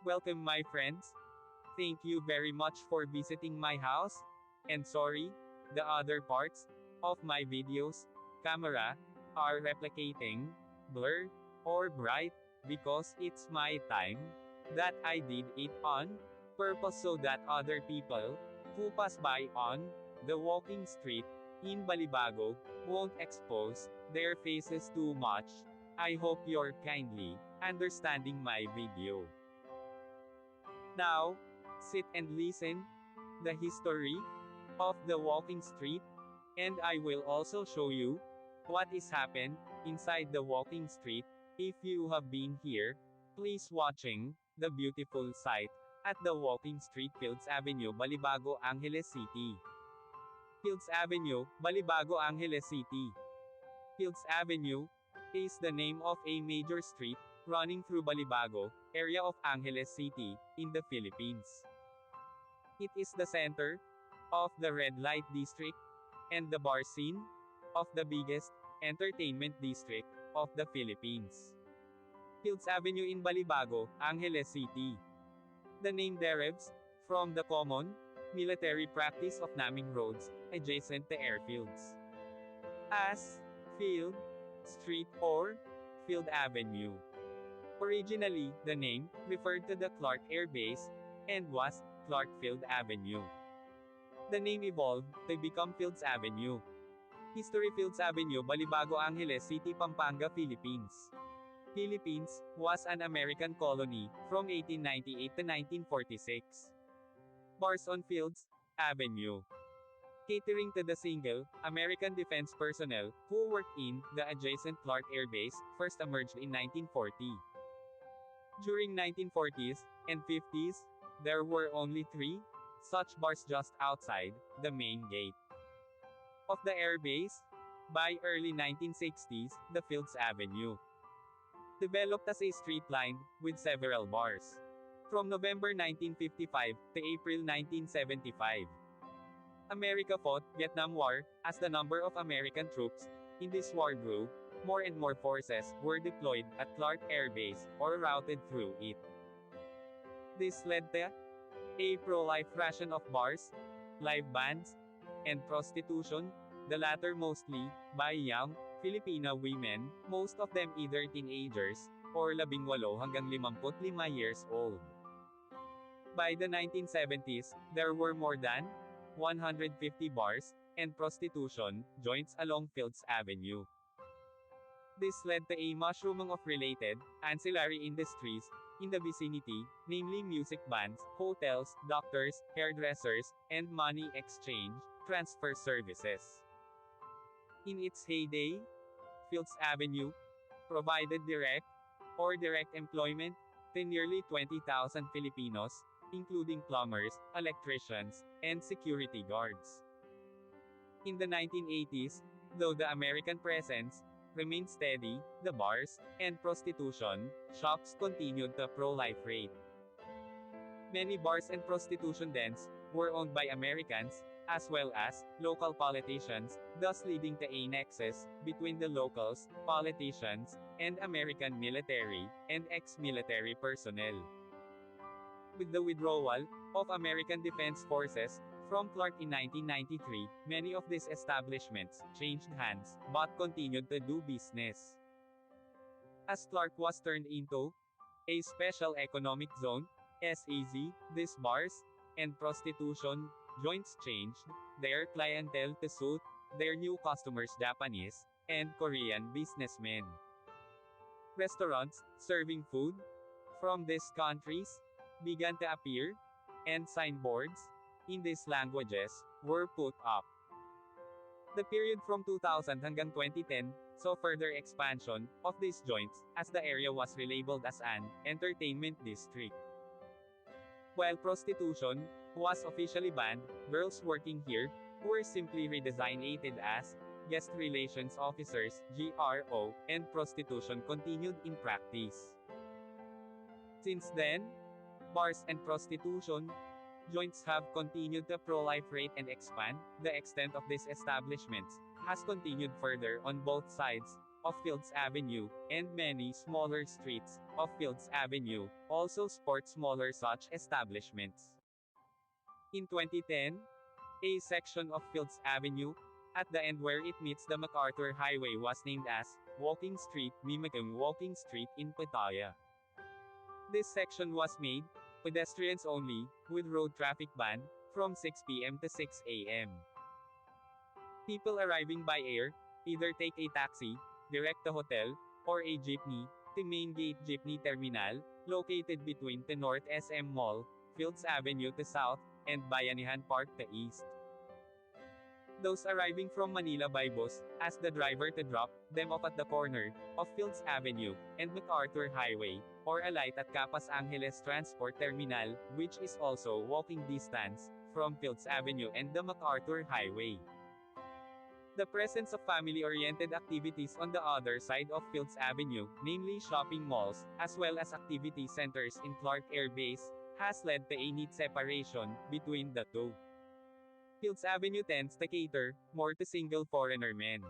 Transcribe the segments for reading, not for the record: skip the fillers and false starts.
Welcome my friends. Thank you very much for visiting my house. And sorry, the other parts of my videos, camera, are replicating, blur, or bright, because it's my time that I did it on purpose so that other people who pass by on the walking street in Balibago won't expose their faces too much. I hope you're kindly understanding my video. Now, sit and listen the history of the walking street, and I will also show you what is happened inside the walking street. If you have been here, please watching the beautiful sight at the walking street Fields Avenue, Balibago, Angeles City. Fields Avenue, Balibago, Angeles City. Fields Avenue is the name of a major street running through Balibago area of Angeles City in the Philippines. It is the center of the red light district and the bar scene of the biggest entertainment district of the Philippines. Fields Avenue in Balibago, Angeles City. The name derives from the common military practice of naming roads adjacent to airfields as Field Street or Field Avenue. Originally, the name referred to the Clark Air Base and was Clark Field Avenue. The name evolved to become Fields Avenue. History: Fields Avenue, Balibago, Angeles City, Pampanga, Philippines. Philippines was an American colony from 1898 to 1946. Bars on Fields Avenue. Catering to the single American defense personnel who worked in the adjacent Clark Air Base, first emerged in 1940. During 1940s and 50s, there were only 3 such bars just outside the main gate of the airbase. By early 1960s, the Fields Avenue developed as a street lined with several bars. From November 1955 to April 1975, America fought Vietnam War. As the number of American troops in this war grew, more and more forces were deployed at Clark Air Base or routed through it. This led to a pro-life ration of bars, live bands, and prostitution, the latter mostly by young Filipino women, most of them either teenagers or 18 hanggang 55 years old. By the 1970s, there were more than 150 bars and prostitution joints along Fields Avenue. This led to a mushrooming of related, ancillary industries in the vicinity, namely music bands, hotels, doctors, hairdressers, and money exchange transfer services. In its heyday, Fields Avenue provided direct or direct employment to nearly 20,000 Filipinos, including plumbers, electricians, and security guards. In the 1980s, though the American presence remained steady, the bars and prostitution shops continued to proliferate. Many bars and prostitution dens were owned by Americans, as well as local politicians, thus leading to a nexus between the locals, politicians, and American military and ex-military personnel. With the withdrawal of American Defense Forces from Clark in 1993, many of these establishments changed hands, but continued to do business. As Clark was turned into a Special Economic Zone, SEZ, these bars and prostitution joints changed their clientele to suit their new customers, Japanese and Korean businessmen. Restaurants serving food from these countries began to appear, and signboards in these languages were put up. The period from 2000 hanggang 2010 saw further expansion of these joints, as the area was relabeled as an entertainment district. While prostitution was officially banned, girls working here were simply redesignated as guest relations officers, GRO, and prostitution continued in practice. Since then, bars and prostitution joints have continued to proliferate and expand. The extent of these establishments has continued further on both sides of Fields Avenue, and many smaller streets of Fields Avenue also sport smaller such establishments. In 2010, a section of Fields Avenue, at the end where it meets the MacArthur Highway was named as Walking Street, mimicking Walking Street in Pattaya. This section was made pedestrians only, with road traffic banned from 6 p.m. to 6 a.m. People arriving by air either take a taxi, direct to hotel, or a jeepney to Main Gate Jeepney Terminal, located between the North SM Mall, Fields Avenue to South, and Bayanihan Park to East. Those arriving from Manila by bus ask the driver to drop them off at the corner of Fields Avenue and MacArthur Highway, or alight at Capas Angeles Transport Terminal, which is also walking distance from Fields Avenue and the MacArthur Highway. The presence of family-oriented activities on the other side of Fields Avenue, namely shopping malls, as well as activity centers in Clark Air Base, has led to a neat separation between the two. Fields Avenue tends to cater more to single foreigner men.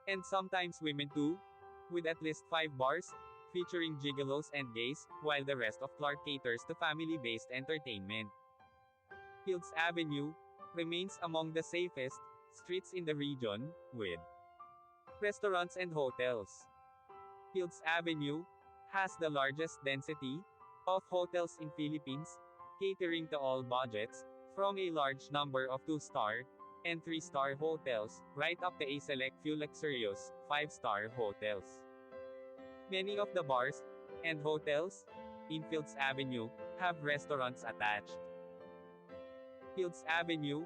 And sometimes women too, with at least 5 bars, featuring gigolos and gays, while the rest of Clark caters to family-based entertainment. Fields Avenue remains among the safest streets in the region, with restaurants and hotels. Fields Avenue has the largest density of hotels in Philippines, catering to all budgets, from a large number of 2-star and 3-star hotels, right up to a select few luxurious 5-star hotels. Many of the bars and hotels in Fields Avenue have restaurants attached. Fields Avenue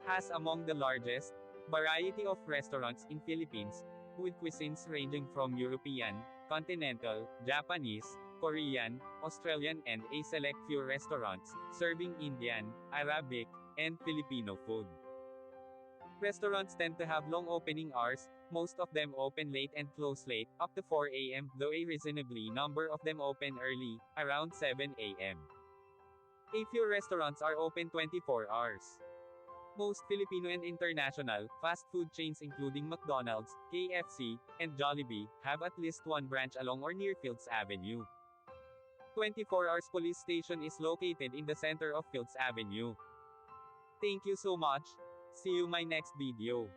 has among the largest variety of restaurants in Philippines, with cuisines ranging from European, continental, Japanese, Korean, Australian and a select few restaurants serving Indian, Arabic, and Filipino food. Restaurants tend to have long opening hours, most of them open late and close late, up to 4 a.m., though a reasonably number of them open early, around 7 a.m. A few restaurants are open 24 hours. Most Filipino and international fast food chains including McDonald's, KFC, and Jollibee have at least one branch along or near Fields Avenue. 24 Hours Police Station is located in the center of Fields Avenue. Thank you so much. See you my next video.